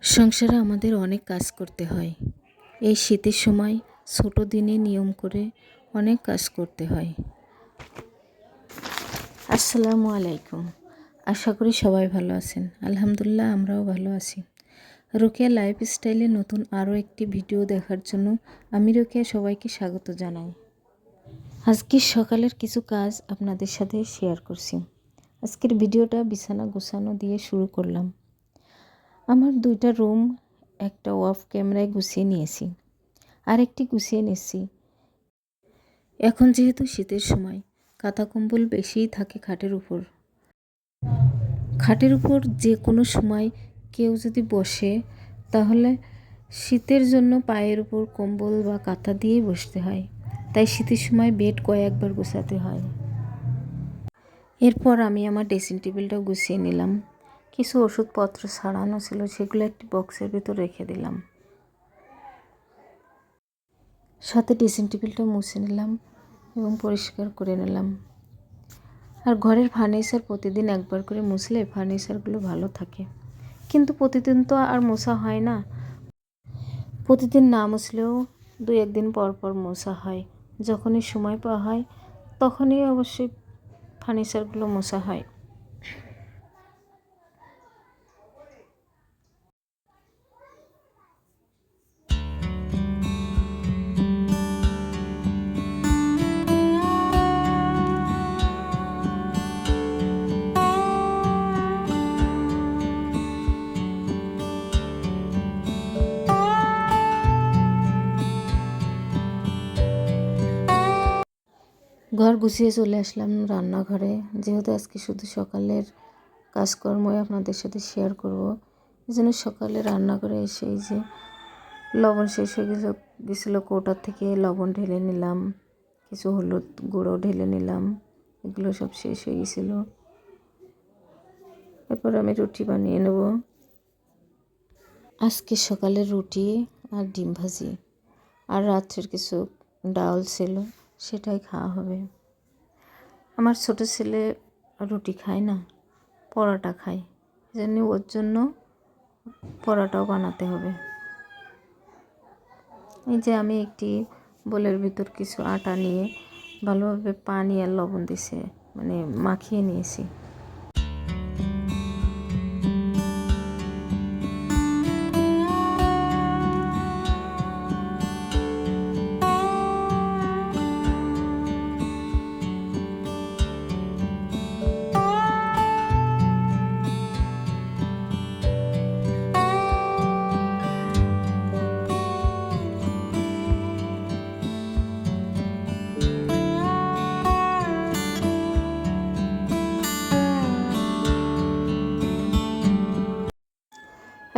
সংসারে আমাদের অনেক কাজ করতে হয়। এই শীতের সময় ছোট দিনে নিয়ম করে অনেক কাজ করতে হয়। আসসালামু আলাইকুম। আশা করি সবাই ভালো আছেন। আলহামদুলিল্লাহ আমরাও ভালো আছি। রোকেয়া লাইফস্টাইলে নতুন আরও একটি ভিডিও দেখার জন্য আমি রোকেয়া সবাইকে স্বাগত জানাই। আজকের সকালের কিছু কাজ আপনাদের সাথে শেয়ার করছি। আজকের ভিডিওটা বিছানা গোছানো দিয়ে শুরু করলাম। আমার 2টা রুম একটা অফ ক্যামেরায় গুছিয়ে নিয়েছি, আরেকটি গুছিয়ে নিচ্ছি। এখন যেহেতু শীতের সময় কাঁথা কম্বল বেশিই থাকে খাটের উপর যে কোনো সময় কেউ যদি বসে তাহলে শীতের জন্য পায়ের উপর কম্বল বা কাঁথা দিয়েই বসতে হয়। তাই শীতের সময় বেড কয়েকবার গোছাতে হয়। এরপর আমি আমার ড্রেসিং টেবিলটা গুছিয়ে নিলাম। কিছু ওষুধপত্র ছাড়ানো ছিল, সেগুলো একটি বক্সের ভিতর রেখে দিলাম। সাথে ড্রেসিং টেবিলটা মুছে নিলাম এবং পরিষ্কার করে নিলাম। আর ঘরের ফার্নিচার প্রতিদিন একবার করে মুছলে ফার্নিচারগুলো ভালো থাকে, কিন্তু প্রতিদিন তো আর মোছা হয় না। প্রতিদিন না মুছলেও 2-1 দিন পর পর মোছা হয়। যখনই সময় পাওয়া হয় তখনই অবশ্যই ফার্নিচারগুলো মোছা হয়। ঘর গুছিয়ে চলে আসলাম রান্নাঘরে। যেহেতু আজকে শুধু সকালের কাজকর্মই আপনাদের সাথে শেয়ার করব, এই জন্য সকালে রান্নাঘরে এসে এই যে লবণ শেষ হয়ে গেছিলো, কৌটার থেকে লবণ ঢেলে নিলাম, কিছু হলুদ গুঁড়ো ঢেলে নিলাম, এগুলো সব শেষ হয়ে গেছিলো। এরপর আমি রুটি বানিয়ে নেব। আজকে সকালে রুটি আর ডিম ভাজি, আর রাত্রের কিছু ডাল ছিল, সেটাই খাওয়া হবে। আমার ছোটো ছেলে রুটি খায় না, পরোটা খায়, এজন্য ওর জন্য পরোটাও বানাতে হবে। এই যে আমি একটি বোলের ভিতর কিছু আটা নিয়ে ভালোভাবে পানি আর লবণ দিয়েছি, মানে মাখিয়ে নিয়েছি।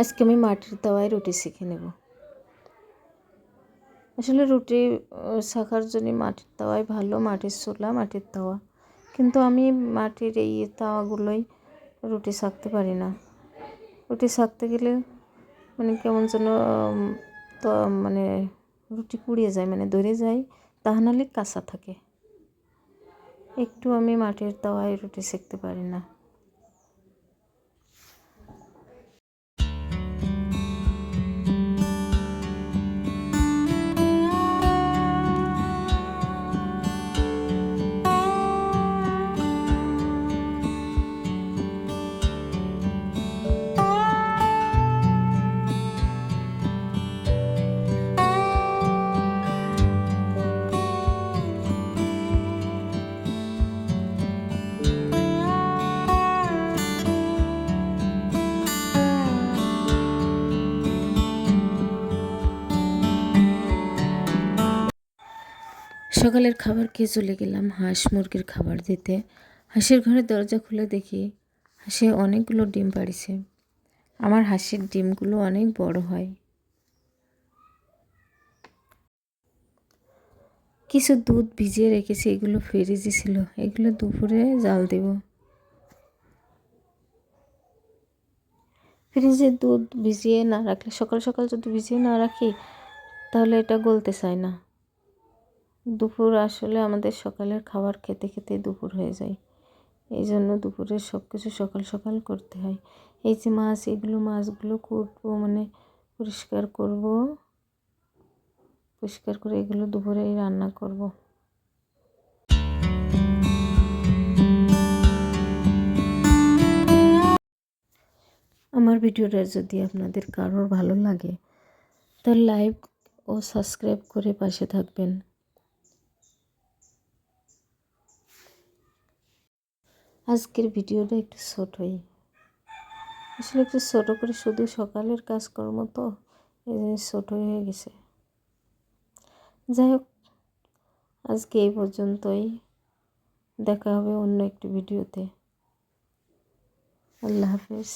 আজকে আমি মাটির তাওয়ায় রুটি শিখে নেব। আসলে রুটি শেখার জন্য মাটির তাওয়াই ভালো, মাটির চুলা, মাটির তাওয়া। কিন্তু আমি মাটির এই তাওয়াগুলোই রুটি সেঁকতে পারি না। রুটি সেঁকতে গেলে মানে কেমন যেন তো মানে রুটি পুড়িয়ে যায়, মানে ধরে যায়, তা নাহলে কাঁচা থাকে। একটু আমি মাটির তাওয়ায় রুটি সেঁকতে পারি না। সকালের খাবার খেয়ে চলে গেলাম হাঁস মুরগির খাবার দিতে। হাঁসের ঘরের দরজা খুলে দেখি হাঁসে অনেকগুলো ডিম পাড়িছে। আমার হাঁসের ডিমগুলো অনেক বড় হয়। কিছু দুধ ভিজিয়ে রেখেছি, এগুলো ফ্রিজে ছিল, এগুলো দুপুরে জাল দেব। ফ্রিজে দুধ ভিজিয়ে না রাখলে, সকাল সকাল যদি ভিজিয়ে না রাখি তাহলে এটা গলতে চায় না। দুপুর আসলে আমাদের সকালের খাবার খেতে খেতে দুপুর হয়ে যায়, এই জন্য দুপুরে সব কিছু সকাল সকাল করতে হয়। এই যে মাছ, মাছগুলো কুটবো, মানে পরিষ্কার করব, পরিষ্কার করে এগুলো দুপুরেই রান্না করব। আমার ভিডিওটা যদি আপনাদের কারোর ভালো লাগে তো লাইক ও সাবস্ক্রাইব করে পাশে থাকবেন। আজকের ভিডিওটা একটু ছোটই, আসলে একটু ছোট করে, শুধু সকালের কাজকর্ম তো এই জন্য ছোট হয়ে গেছে। যাই হোক, আজকে এই পর্যন্তই, দেখা হবে অন্য একটি ভিডিওতে। আল্লাহ হাফেজ।